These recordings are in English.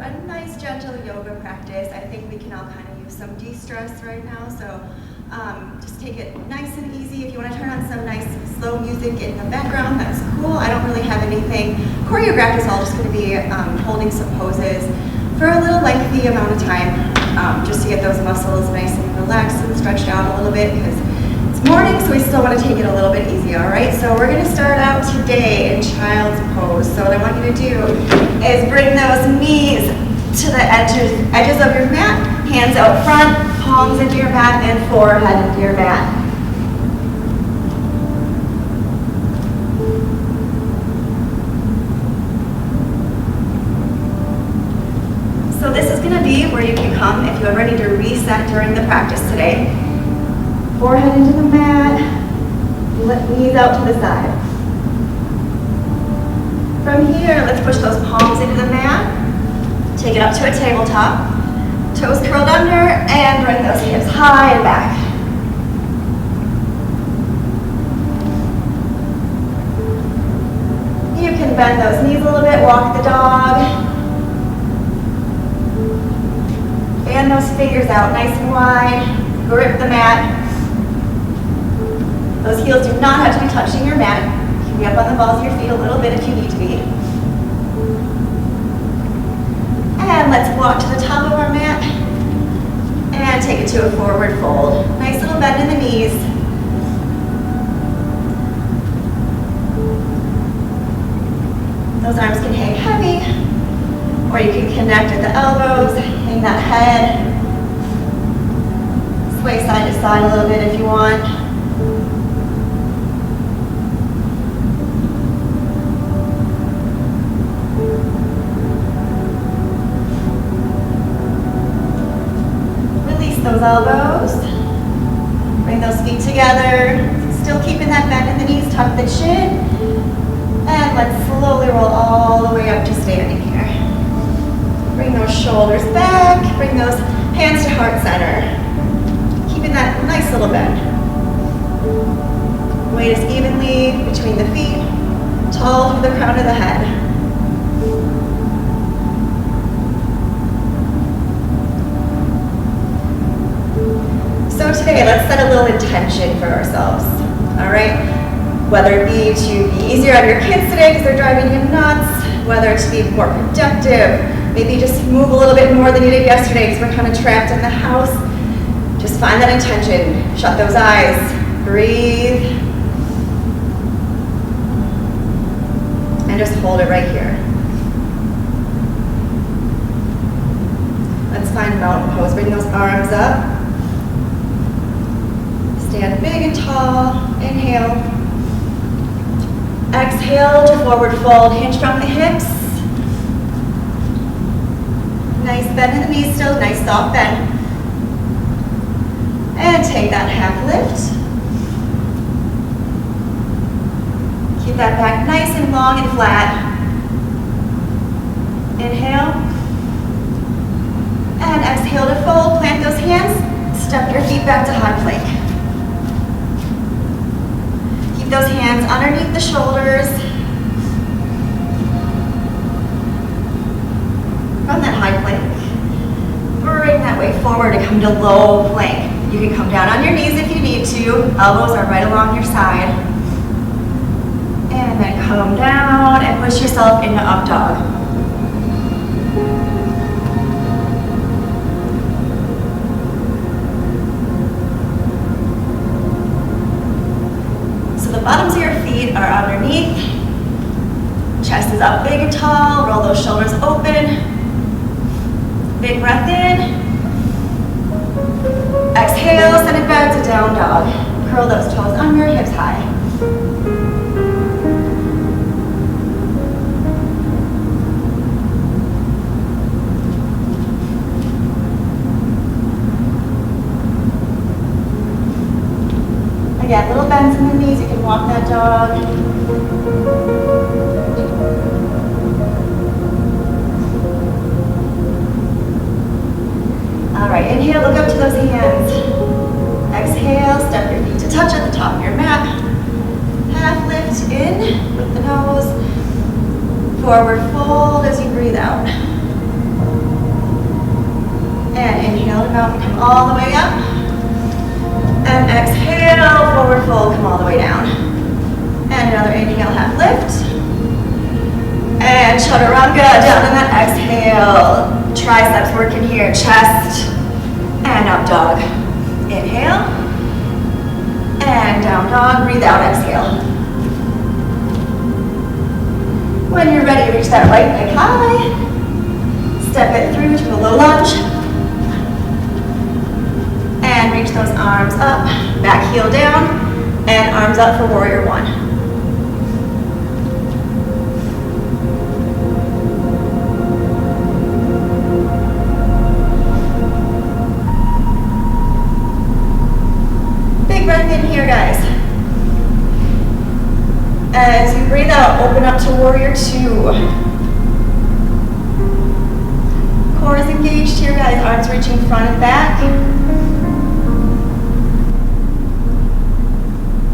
a nice gentle yoga practice. I think we can all kind of use some de-stress right now, so just take it nice and easy. If you want to turn on some nice slow music in the background, that's cool. I don't really have anything choreographed. It's all just going to be holding some poses for a little lengthy amount of time, just to get those muscles nice and relaxed and stretched out a little bit, because it's morning, so we still want to take it a little bit easy, all right? So we're going to start out today in child's pose. So what I want you to do is bring those knees to the edges of your mat, hands out front, palms into your mat, and forehead into your mat. So this is going to be where you can come if you ever need to reset during the practice today. Forehead into the mat, knees out to the side. From here, let's push those palms into the mat. Take it up to a tabletop. Toes curled under, and bring those hips high and back. You can bend those knees a little bit, walk the dog. Fan those fingers out nice and wide. Grip the mat. Those heels do not have to be touching your mat. You can be up on the balls of your feet a little bit if you need to be. And let's walk to the top of our mat and take it to a forward fold. Nice little bend in the knees. Those arms can hang heavy, or you can connect at the elbows, hang that head. Sway side to side a little bit if you want. Those elbows, bring those feet together, still keeping that bend in the knees, tuck the chin, and let's slowly roll all the way up to standing here. Bring those shoulders back, bring those hands to heart center, keeping that nice little bend. Weight is evenly between the feet, tall to the crown of the head. So today, let's set a little intention for ourselves, all right? Whether it be to be easier on your kids today because they're driving you nuts, whether to be more productive, maybe just move a little bit more than you did yesterday because we're kind of trapped in the house. Just find that intention, shut those eyes, breathe, and just hold it right here. Let's find mountain pose, bring those arms up. Stand big and tall, inhale. Exhale to forward fold, hinge from the hips. Nice bend in the knees still, nice soft bend. And take that half lift. Keep that back nice and long and flat. Inhale. And exhale to fold, plant those hands, step your feet back to high plank. Those hands underneath the shoulders. From that high plank, bring that weight forward and come to low plank. You can come down on your knees if you need to. Elbows are right along your side. And then come down and push yourself into up dog. The bottoms of your feet are underneath. Chest is up big and tall. Roll those shoulders open. Big breath in. Exhale, send it back to down dog. Curl those toes under, hips high. Again, little bends in the knees, you can walk that dog. All right, inhale, look up to those hands. Exhale, step your feet to touch at the top of your mat. Half lift in with the nose. Forward fold as you breathe out. And inhale to mountain, come all the way up. And exhale, forward fold, come all the way down. And another inhale, half lift. And chaturanga, down in that exhale. Triceps working here, chest. And up dog. Inhale. And down dog, breathe out, exhale. When you're ready, reach that right leg high. Step it through to a low lunge. And reach those arms up, back heel down, and arms up for warrior one. Big breath in here, guys. As you breathe out, open up to warrior two. Core is engaged here, guys. Arms reaching front and back.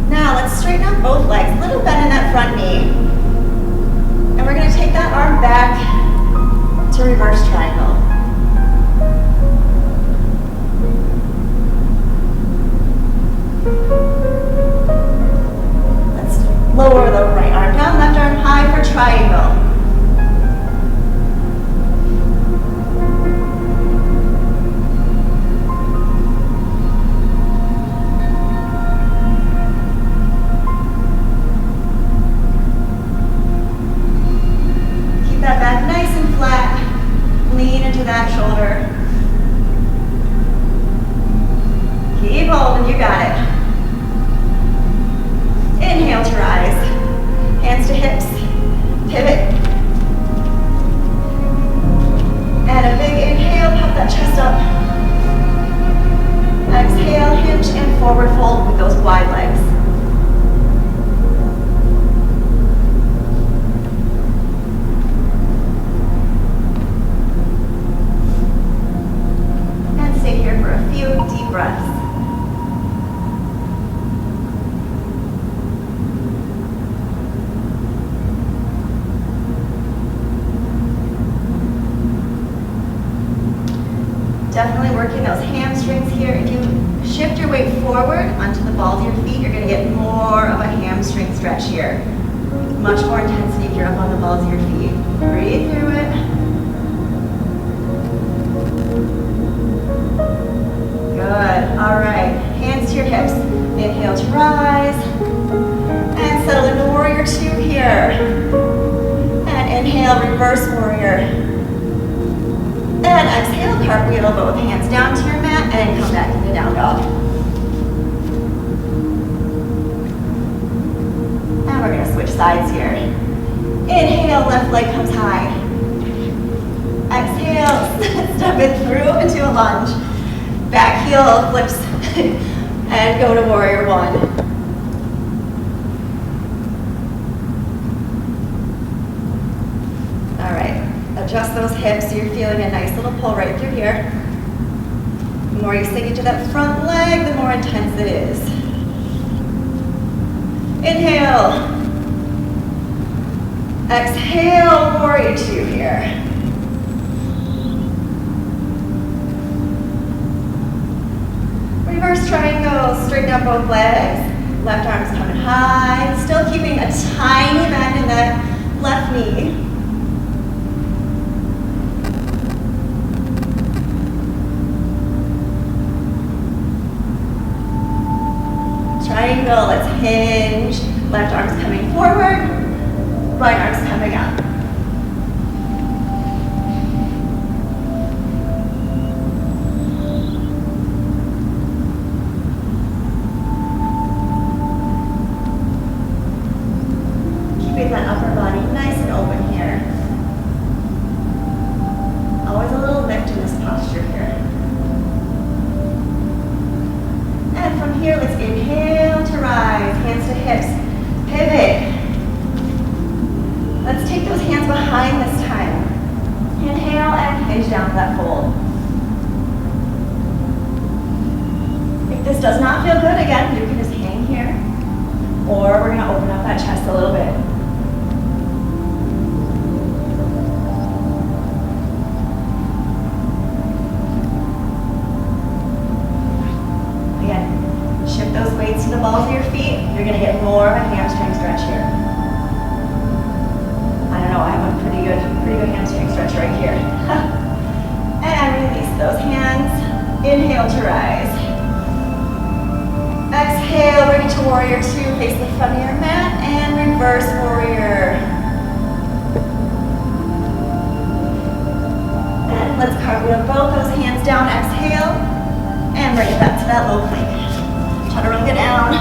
Now let's straighten out both legs. A little bend in that front knee. And we're going to take that arm back to reverse triangle. Let's lower the right arm down, left arm high for triangle. That shoulder. Keep holding, you got it. Inhale to rise. Hands to hips. Pivot. And a big inhale, pop that chest up. Exhale, hinge and forward fold with those wide legs. Deep breaths. Definitely working those hamstrings here. If you shift your weight forward onto the balls of your feet, you're going to get more of a hamstring stretch here. Much more intensity if you're up on the balls of your feet. Breathe through it. Good. All right. Hands to your hips. Inhale to rise. And settle into warrior two here. And inhale, reverse warrior. And exhale, cartwheel, both hands down to your mat and come back into down dog. And we're going to switch sides here. Inhale, left leg comes high. Exhale, step it through into a lunge. Back heel flips and go to warrior one. All right, adjust those hips so you're feeling a nice little pull right through here. The more you sink into that front leg, the more intense it is. Inhale. Exhale, warrior two here. Reverse triangle, straighten out both legs. Left arm's coming high. Still keeping a tiny bend in that left knee. Triangle, let's hinge. Left arm's coming forward. Right arm's coming up. That upper body nice and open here. Always a little lift in this posture here. And from here, let's inhale to rise, hands to hips, pivot. Let's take those hands behind this time. Inhale and hinge down to that fold. If this does not feel good, again, you can just hang here, or we're going to open up that chest a little bit. reverse warrior. And let's cartwheel both those hands down, exhale, and bring it back to that low plank. Chaturanga down,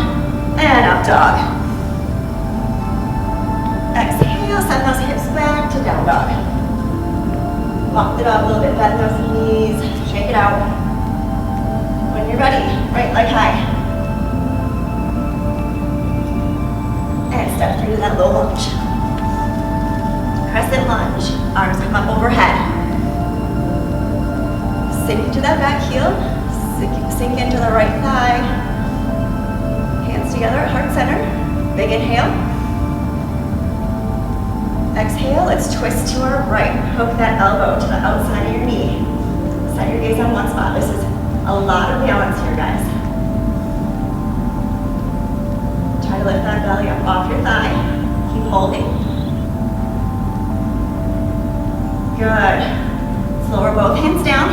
and up dog. Exhale, send those hips back to down dog. Walk it up a little bit, bend those knees, shake it out. When you're ready, right leg high. And step through to that low lunge. Crescent lunge, arms come up overhead. Sink into that back heel, sink into the right thigh. Hands together at heart center. Big inhale. Exhale, let's twist to our right. Hook that elbow to the outside of your knee. Set your gaze on one spot. This is a lot of balance here, guys. Try to lift that belly up off your thigh. Keep holding. Good. Let's lower both hands down.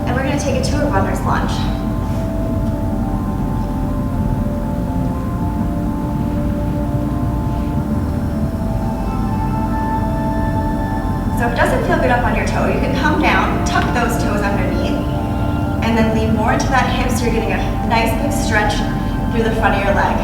And we're going to take it to a runner's lunge. So if it doesn't feel good up on your toe, you can come down, tuck those toes underneath, and then lean more into that hip so you're getting a nice big stretch through the front of your leg.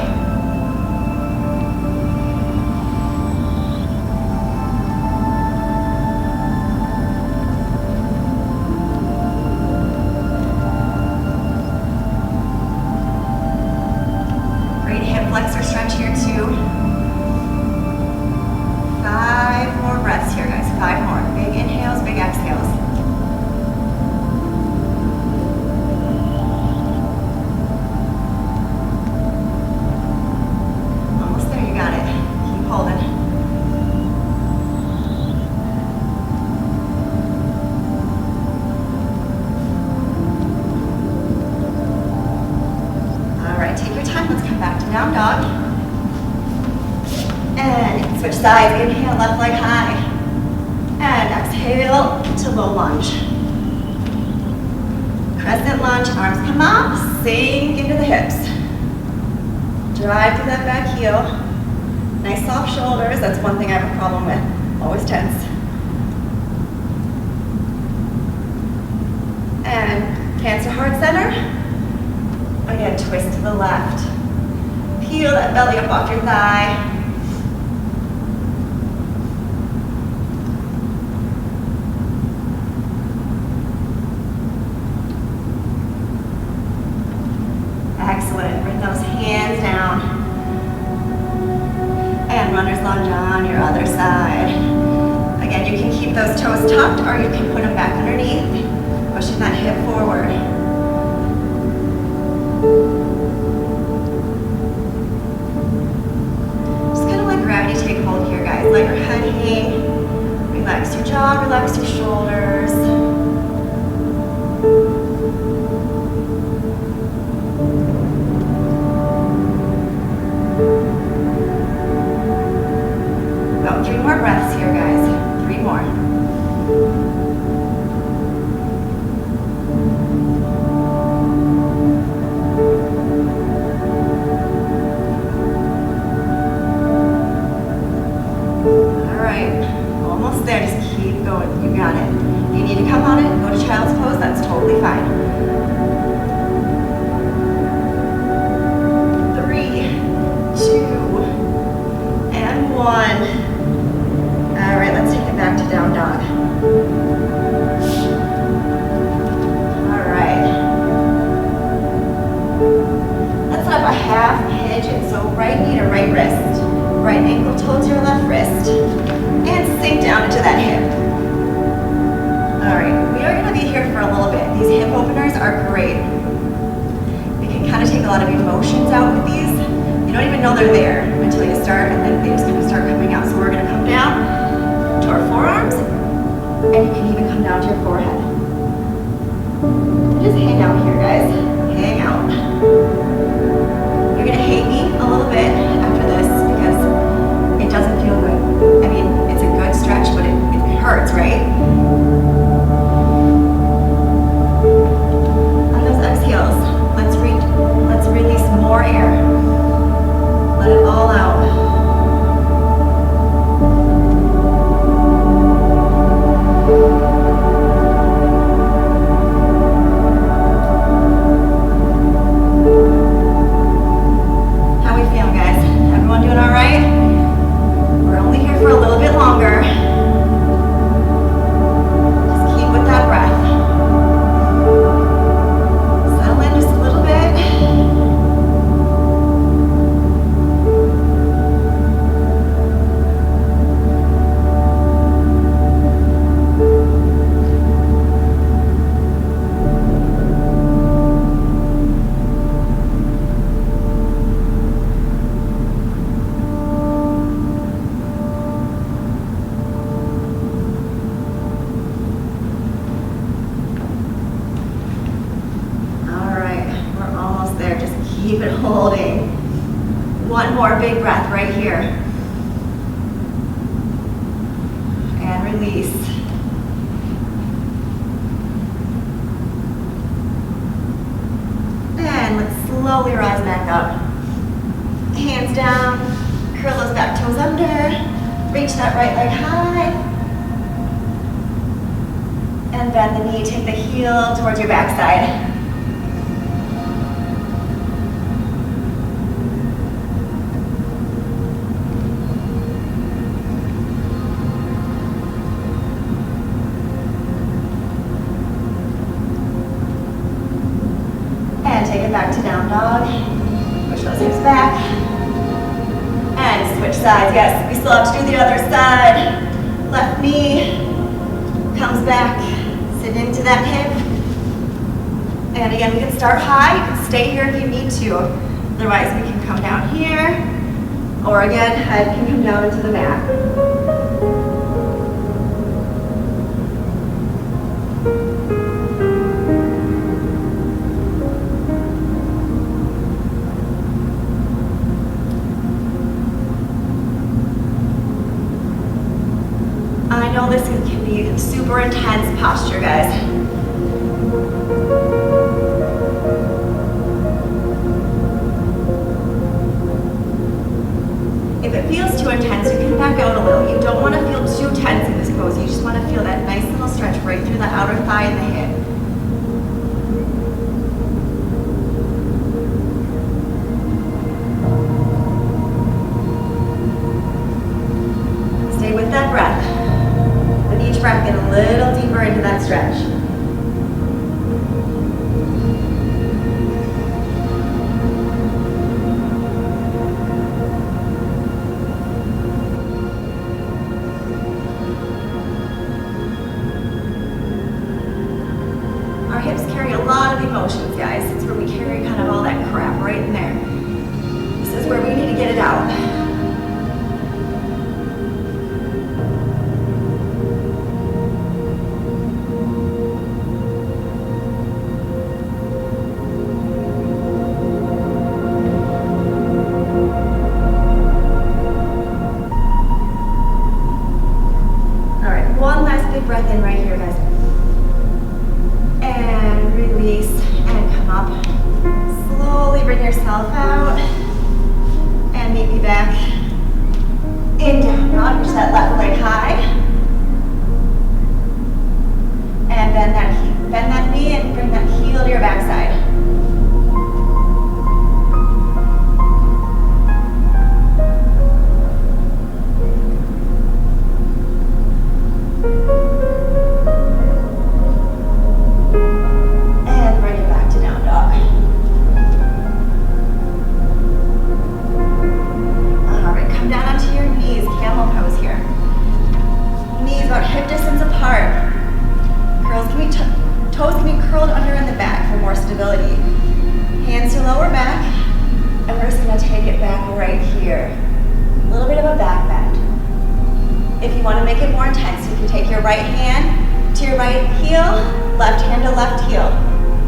Great hip flexor stretch here too. 5 more breaths here, guys. 5 more. Big inhales, big exhales. Almost there, you got it. Keep holding. All right, take your time. Let's come back to down dog. And switch sides. Inhale, left leg high. And exhale to low lunge. Crescent lunge, arms come up, sink into the hips. Drive through that back heel. Nice soft shoulders, that's one thing I have a problem with. Always tense. And hands to heart center. Again, twist to the left. Peel that belly up off your thigh. Excellent. Bring those hands down. And runner's lunge on your other side. Again, you can keep those toes tucked or you can put them back underneath, pushing that hip forward. Just kind of let gravity take hold here, guys. Let your head hang. Relax your jaw, relax your shoulders. About 3 more breaths here, guys. 3 more. All right, almost there. Just keep going. You got it. You need to come on it, go to child's pose. That's totally fine. 3, 2, and 1. All right, let's take it back to down dog. All right. Let's set up a half pigeon. So right knee to right wrist. Right ankle towards your left wrist. And sink down into that hip. All right, we are going to be here for a little bit. These hip openers are great. We can kind of take a lot of emotions out with these. You don't even know they're there until you start, and then they just kind of start coming out. So we're going to come down to our forearms, and you can even come down to your forehead. Just hang out here, guys. Hang out. You're going to hate me a little bit after this because it doesn't feel good. I mean, it's a good stretch, but it hurts, right? On those exhales, let's release more air. Let it all breath right here. And release. And let's slowly rise back up. Hands down, curl those back toes under, reach that right leg high, and bend the knee, take the heel towards your backside. And take it back to down dog. Push those hips back. And switch sides. Yes, we still have to do the other side. Left knee comes back. Sit into that hip. And again, we can start high. You can stay here if you need to. Otherwise, we can come down here. Or again, head can come down into the mat. I know this can be super intense posture, guys. If it feels too intense, you can back out a little. You don't want to feel too tense in this pose. You just want to feel that nice little stretch right through the outer thigh and the hip. Stay with that breath. With each breath, get a little deeper into that stretch. Our hips carry a lot of emotions, guys. It's where we carry kind of all that crap right in there. This is where we need to get it out. All right, one last big breath in right here, guys. And release and come up. Slowly bring yourself out and meet me back in down dog. Reach that left leg high. And bend that knee and bring that heel to your backside. And bring it back to down dog. All right, come down onto your knees, camel pose here. Knees about hip distance apart. Toes can be curled under in the back for more stability. Hands to lower back, and we're just gonna take it back right here. A little bit of a back bend. If you wanna make it more intense, you can take your right hand to your right heel, left hand to left heel.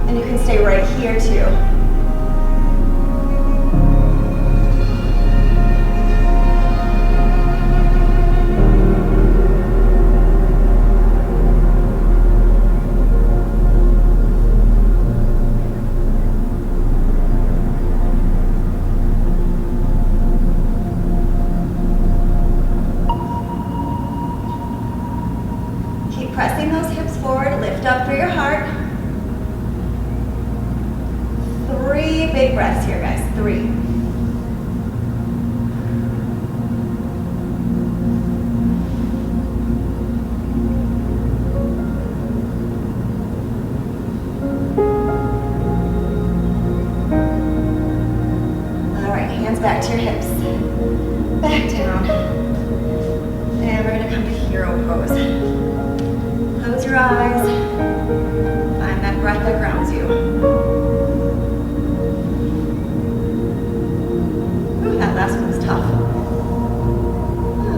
And you can stay right here too. Keep pressing those hips forward, lift up through your heart. 3 big breaths here, guys. 3. All right, hands back to your hips. Back down. And we're gonna come to hero pose. Close your eyes. Find that breath that grounds you. That last one was tough.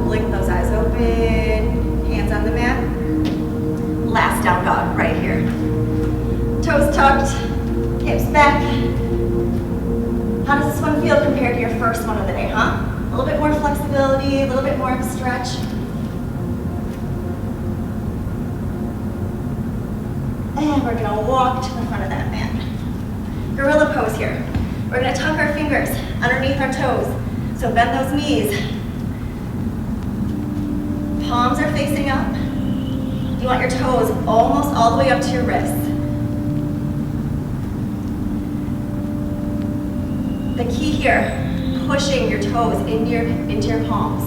Blink those eyes open. Hands on the mat. Last down dog right here. Toes tucked. Hips back. How does this one feel compared to your first one of the day, huh? A little flexibility, a little bit more of a stretch. And we're gonna walk to the front of that mat. Gorilla pose here. We're gonna tuck our fingers underneath our toes. So bend those knees. Palms are facing up. You want your toes almost all the way up to your wrists. The key here, pushing your toes into your palms.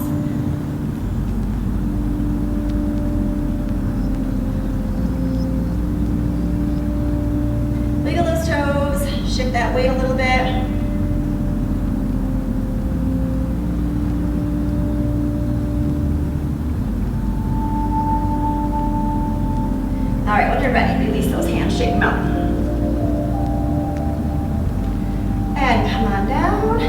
Wiggle those toes, shift that weight a little bit. All right, when you're ready, release those hands, shake them out. And come on down.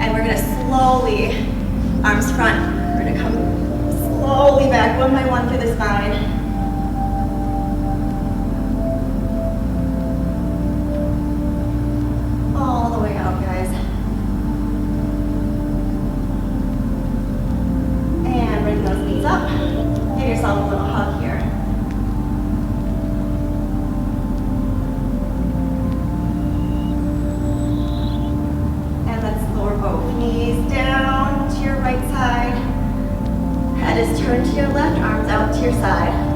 And we're gonna slowly, arms front, we're gonna come slowly back one by one through the spine. All the way out, guys. And bring those knees up. Give yourself a little hug here. And let's lower both knees down to your right side. Head is turned to your left, arms out to your side.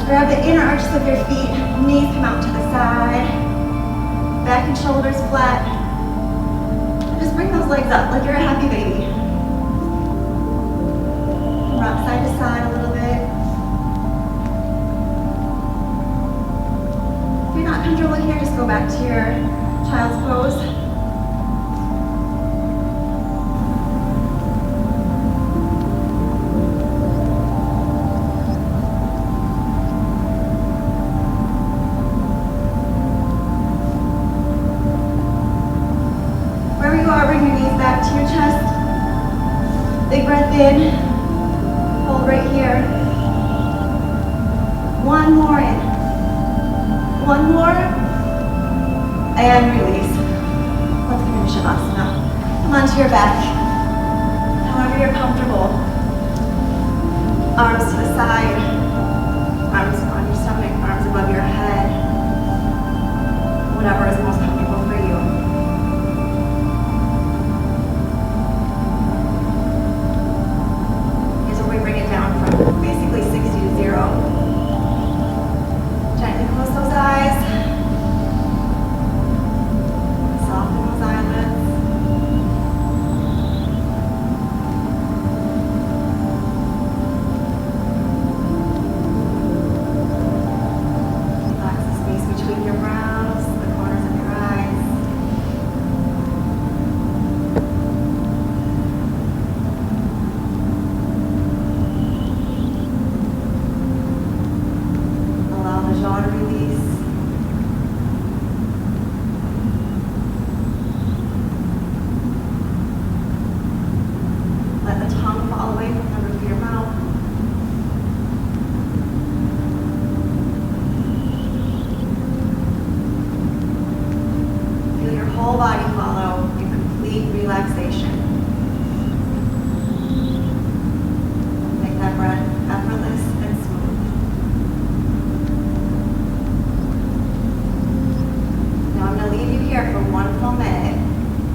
Grab the inner arches of your feet, knees come out to the side, back and shoulders flat. And just bring those legs up like you're a happy baby. Rock side to side a little bit. If you're not comfortable here, just go back to your child's pose. Bring your knees back to your chest. Big breath in. Hold right here. One more in. One more. And release. Let's finish Savasana. Come onto your back. However you're comfortable. Arms to the side. Arms on your stomach. Arms above your head. Whatever is most comfortable for you. effortless and smooth. Now I'm going to leave you here for one full minute.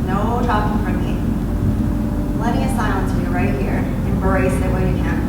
No talking from me. Plenty of silence for you right here. Embrace it when you can.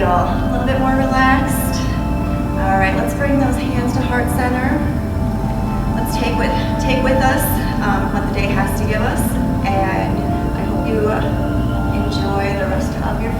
A little bit more relaxed. All right, let's bring those hands to heart center. Let's take with us what the day has to give us, and I hope you enjoy the rest of your